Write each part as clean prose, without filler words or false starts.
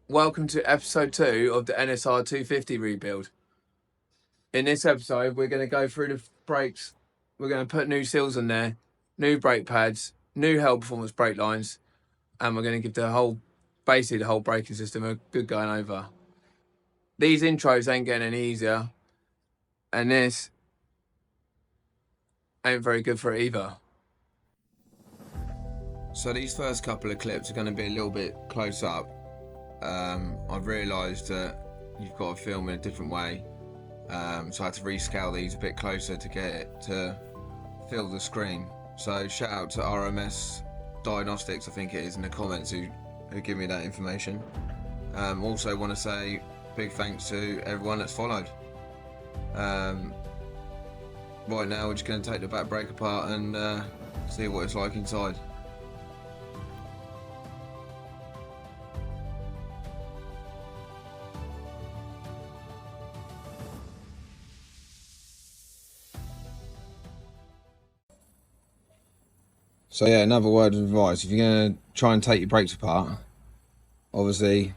Welcome to episode 2 of the Nsr250 rebuild. In this episode, we're going to go through the brakes. We're going to put new seals on there, new brake pads, new Hell Performance brake lines, and we're going to give the whole braking system a good going over. These intros ain't getting any easier, and this ain't very good for it either. So these first couple of clips are going to be a little bit close up. I've realised that you've got to film in a different way. So I had to rescale these a bit closer to get it to fill the screen. So shout out to RMS Diagnostics, I think it is, in the comments who give me that information. Also want to say big thanks to everyone that's followed. Right now we're just going to take the back brake apart and see what it's like inside. So yeah, another word of advice, if you're going to try and take your brakes apart, obviously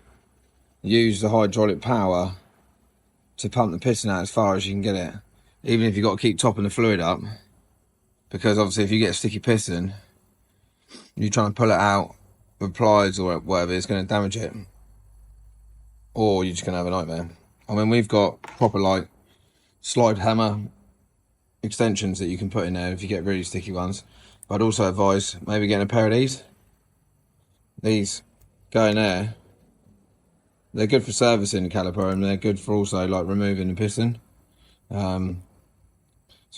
use the hydraulic power to pump the piston out as far as you can get it, even if you've got to keep topping the fluid up, because obviously if you get a sticky piston, you're trying to pull it out with pliers or whatever, it's going to damage it, or you're just going to have a nightmare. I mean, we've got proper like slide hammer extensions that you can put in there if you get really sticky ones. But I'd also advise maybe getting a pair of these. These go in there. They're good for servicing the caliper, and they're good for also like removing the piston. So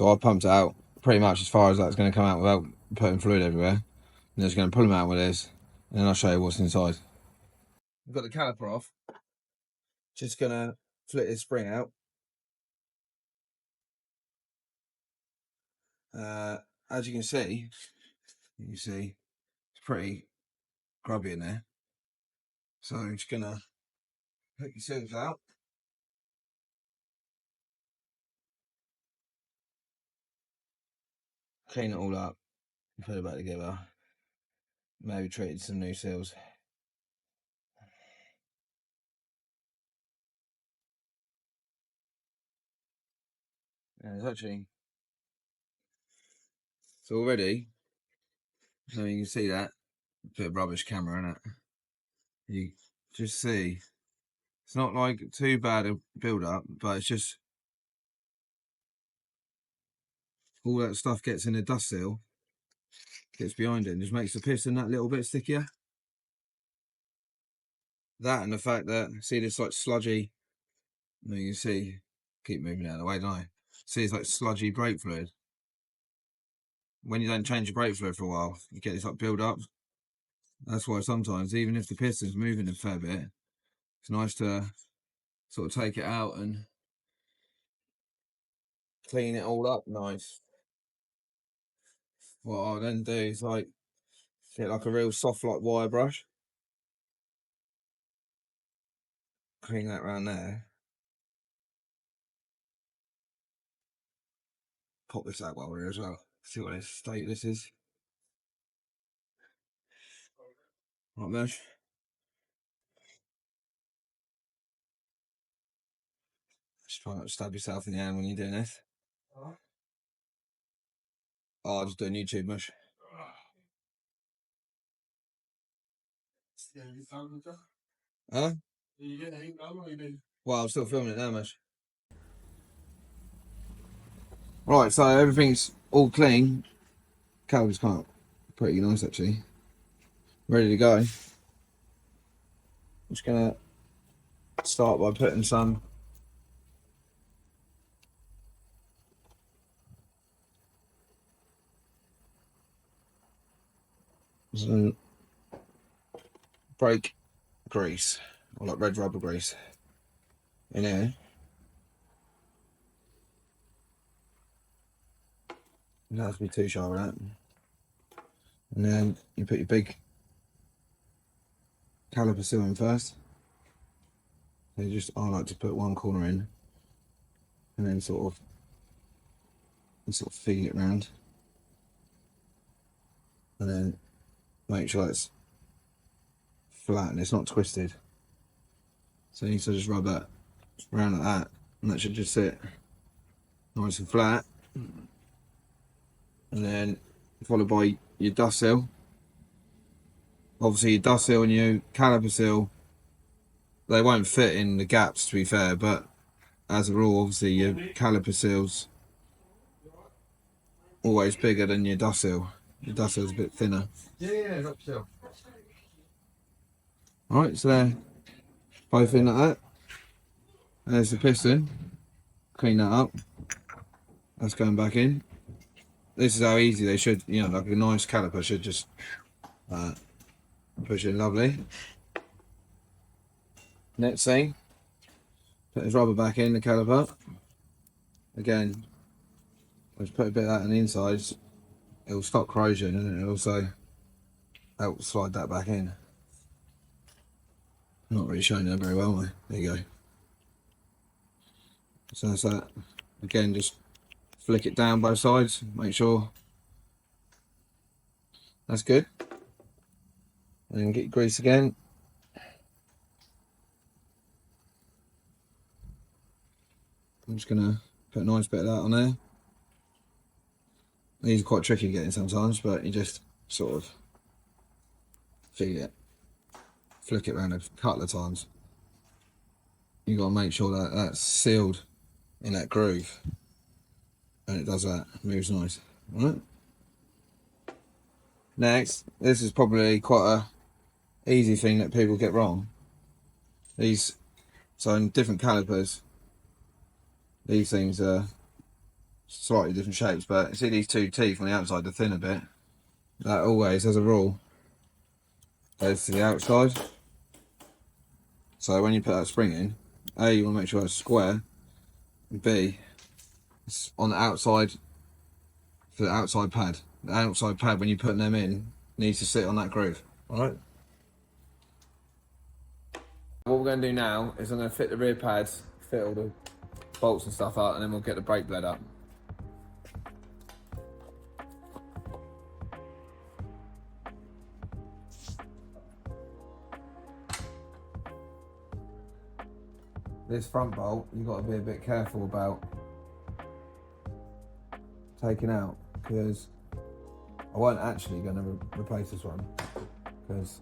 I pumped it out pretty much as far as that's going to come out without putting fluid everywhere. And just going to pull them out with this, and then I'll show you what's inside. I've got the caliper off. Just going to flip this spring out. As you can see, it's pretty grubby in there. So I'm just going to take your seals out. Clean it all up, put it back together, maybe treat some new seals. And it's already, so you can see that, a bit of rubbish camera in it. You just see, it's not like too bad a build up, but it's just, all that stuff gets in the dust seal, gets behind it, and just makes the piston that little bit stickier. That and the fact that, see this like sludgy, you can see, keep moving out of the way, don't I? See it's like sludgy brake fluid. When you don't change your brake fluid for a while, you get this like build up. That's why sometimes, even if the piston's moving a fair bit, it's nice to sort of take it out and clean it all up nice. What I'll then do is like get like a real soft like wire brush, clean that around there, pop this out while we're here as well, see what state this is. Right, Mesh. Just try not to stab yourself in the hand when you're doing this. Oh, I'll just do a YouTube, Mesh. Huh? Well, I'm still filming it now, Mesh. Right, so everything's all clean. Caliper's kind of pretty nice actually. Ready to go. I'm just gonna start by putting some brake grease, or like red rubber grease in here. You don't have to be too shy with that. And then you put your big caliper seal in first. So I like to put one corner in and then sort of feed it around. And then make sure it's flat and it's not twisted. So you need to just rub that around like that, and that should just sit nice and flat. And then followed by your dust seal. Obviously your dust seal and your caliper seal, they won't fit in the gaps, to be fair, but as a rule, obviously your caliper seal's always bigger than your dust seal. Your dust seal's a bit thinner. Yeah, not sure. Alright, so they're both in like that. There's the piston. Clean that up. That's going back in. This is how easy they should, you know, like a nice caliper should just push in lovely. Next thing, put this rubber back in the caliper. Again, just put a bit of that on the inside. It'll stop corrosion and it'll also help slide that back in. Not really showing that very well, there you go. So that's that. Again, just flick it down both sides, make sure that's good. And then get your grease again. I'm just gonna put a nice bit of that on there. These are quite tricky getting sometimes, but you just sort of feed it, flick it around a couple of times. You got to make sure that that's sealed in that groove, and it does that, moves nice. All right. Next, this is probably quite a easy thing that people get wrong. These, so in different calipers, these things are slightly different shapes, but see these two teeth on the outside, the thinner bit, that always, as a rule, goes to the outside. So when you put that spring in, A, you want to make sure it's square, and B, it's on the outside for the outside pad. The outside pad, when you're putting them in, needs to sit on that groove. Alright? What we're going to do now is I'm going to fit the rear pads, fit all the bolts and stuff out, and then we'll get the brake blade up. This front bolt, you've got to be a bit careful about taking out, because I wasn't actually going to replace this one, because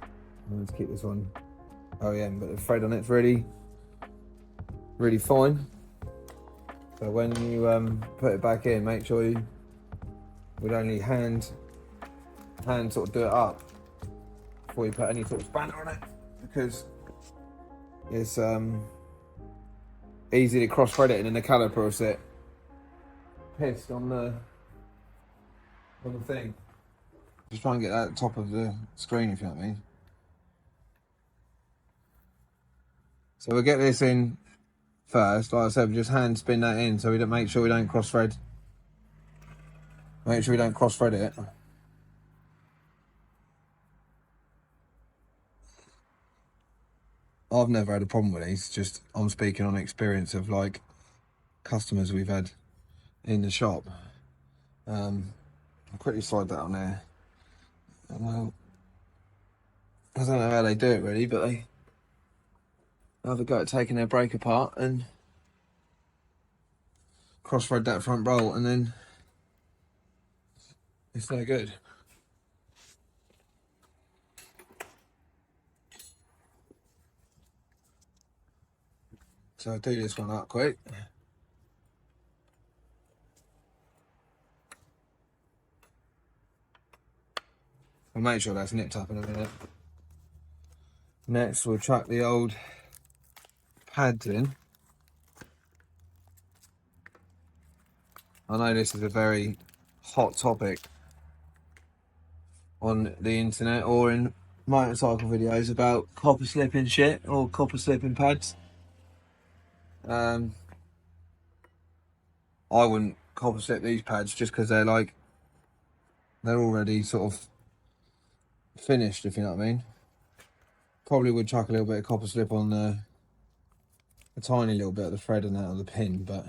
I'm going to keep this one OEM, but the thread on it's really fine. So when you put it back in, make sure you would only hand sort of do it up before you put any sort of spanner on it, because it's easy to cross thread it, and then the caliper will sit pissed on the thing. Just try and get that top of the screen, if you know what I mean. So we'll get this in first. Like I said, we just hand spin that in so we don't, make sure we don't cross thread. Make sure we don't cross thread it. I've never had a problem with these, just I'm speaking on experience of like customers we've had in the shop. I'll quickly slide that on there. Well, I don't know how they do it really, but they have a go at taking their brake apart and cross thread that front bolt, and then it's no good. So I'll do this one up quick. I'll make sure that's nipped up in a minute. Next we'll chuck the old pads in. I know this is a very hot topic on the internet or in motorcycle videos about copper slipping shit or copper slipping pads. I wouldn't copper slip these pads just because they're already sort of finished, if you know what I mean. Probably would chuck a little bit of copper slip on a tiny little bit of the thread and that of the pin, but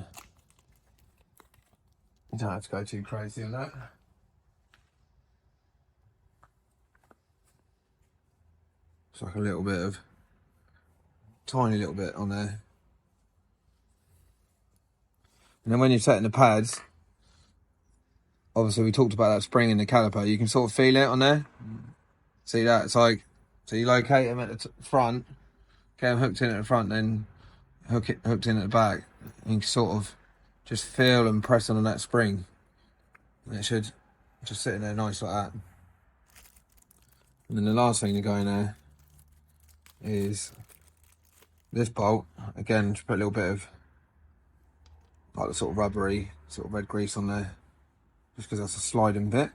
you don't have to go too crazy on that. It's like a little bit of tiny little bit on there. And then when you're setting the pads, obviously we talked about that spring in the caliper, you can sort of feel it on there. See that? It's like, so you locate them at the front, get them hooked in at the front, then hooked in at the back. And you can sort of just feel and press on that spring. And it should just sit in there nice like that. And then the last thing to go in there is this bolt. Again, just put a little bit of like the sort of rubbery, sort of red grease on there, just because that's a sliding bit.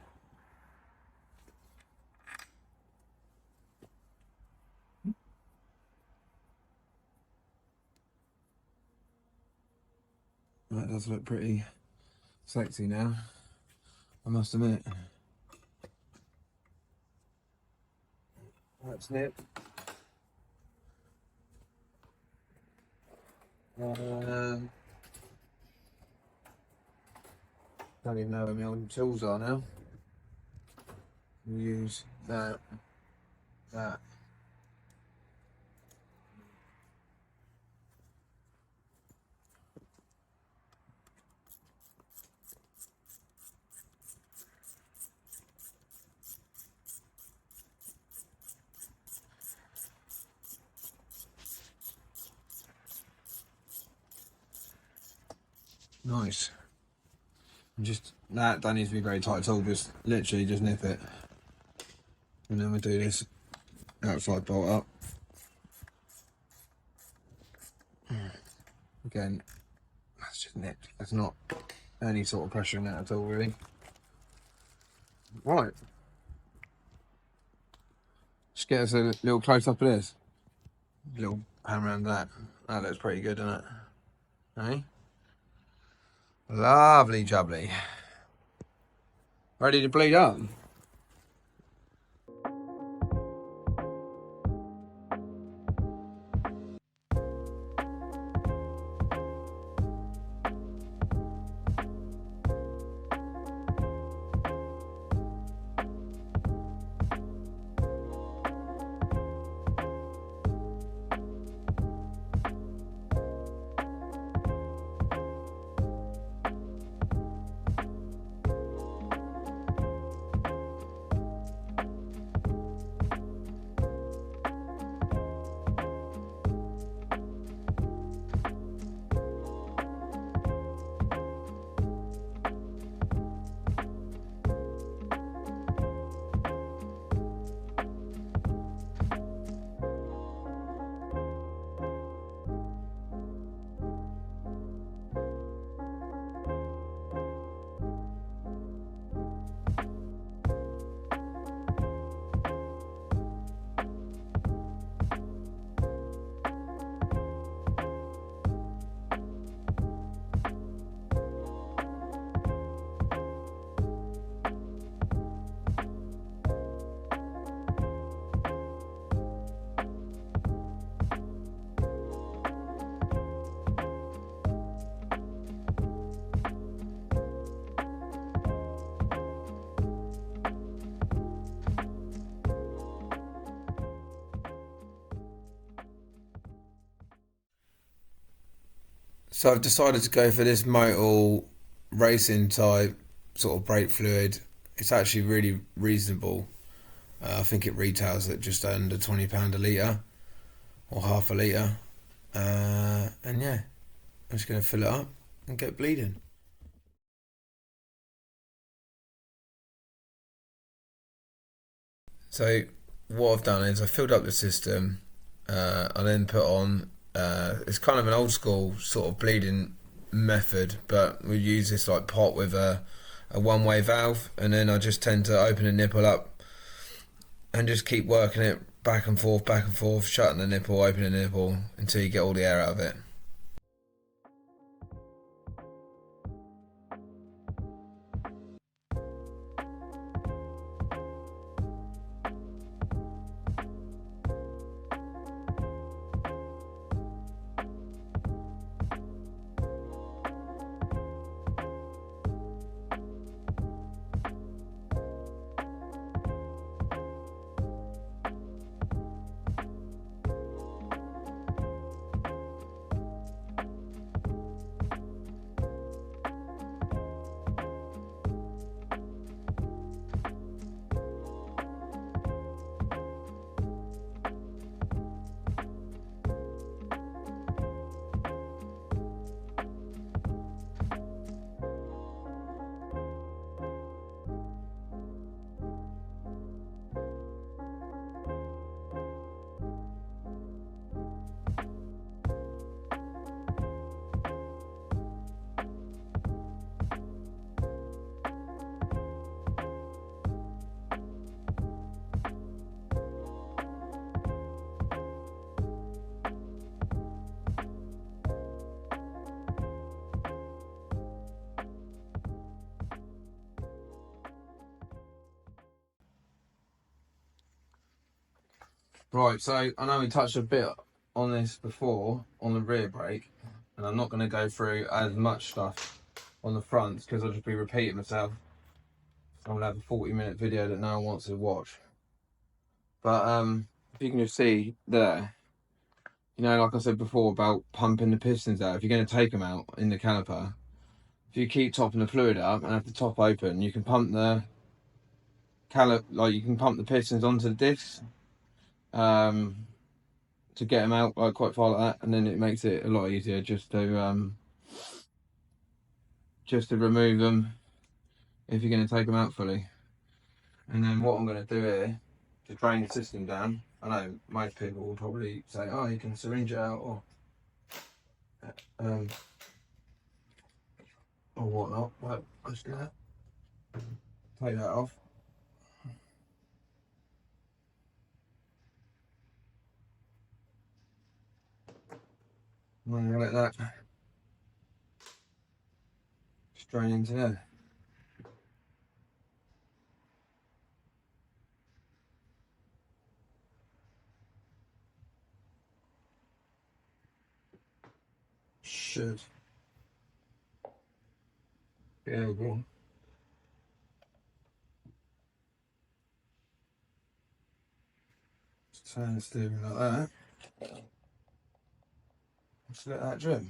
That does look pretty sexy now, I must admit. That's it. Don't even know where my old tools are now. We'll use that. Nice. Just that don't need to be very tight at all, just literally just nip it. And then we do this outside bolt up. Again, that's just nipped. That's not any sort of pressure in that at all, really. Right. Just get us a little close up of this. A little pan around that. That looks pretty good, doesn't it? Hey? Lovely jubbly. Ready to bleed up. So I've decided to go for this Motul racing type sort of brake fluid. It's actually really reasonable. I think it retails at just under £20 a litre or half a litre. And yeah, I'm just going to fill it up and get bleeding. So what I've done is I filled up the system. I then put on, it's kind of an old school sort of bleeding method, but we use this like pot with a one-way valve, and then I just tend to open the nipple up and just keep working it back and forth, shutting the nipple, opening the nipple until you get all the air out of it. Right, so I know we touched a bit on this before on the rear brake, and I'm not going to go through as much stuff on the fronts because I'll just be repeating myself. I'm going to have a 40-minute video that no one wants to watch. But if you can just see there, you know, like I said before about pumping the pistons out, if you're going to take them out in the caliper, if you keep topping the fluid up and have the top open, you can pump the you can pump the pistons onto the discs to get them out like quite far like that, and then it makes it a lot easier just to remove them if you're going to take them out fully. And then what I'm going to do here to drain the system down, I know most people will probably say, oh, you can syringe it out or whatnot, but I'm just going to take that off. I'm going to let that drain into there. Should be able to turn the steering like that. Just let that drip.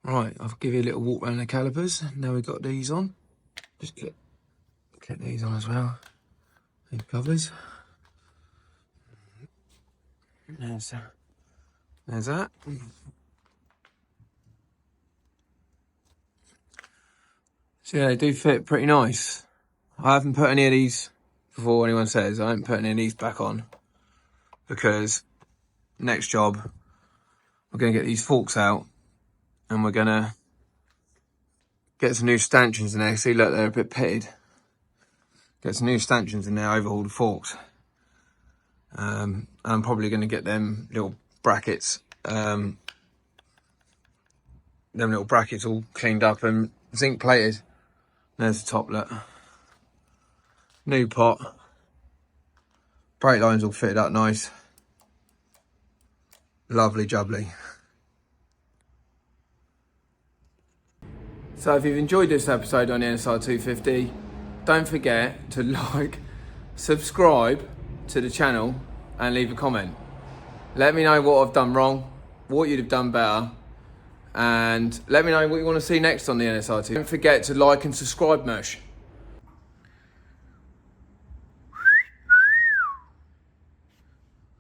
Right, I'll give you a little walk around the calipers. Now we've got these on. Just get these on as well. These covers. There's that. So yeah, they do fit pretty nice. I haven't put any of these, before anyone says, I haven't put any of these back on because next job, we're going to get these forks out and we're going to get some new stanchions in there. See, look, they're a bit pitted. Get some new stanchions in there, overhaul the forks. I'm probably going to get them little brackets, all cleaned up and zinc plated. There's the toplet. New pot. Brake lines all fitted up nice. Lovely jubbly. So if you've enjoyed this episode on the Nsr250, don't forget to like, subscribe to the channel and leave a comment. Let me know what I've done wrong, what you'd have done better, and let me know what you want to see next on the Nsr2. Don't forget to like and subscribe, Mush.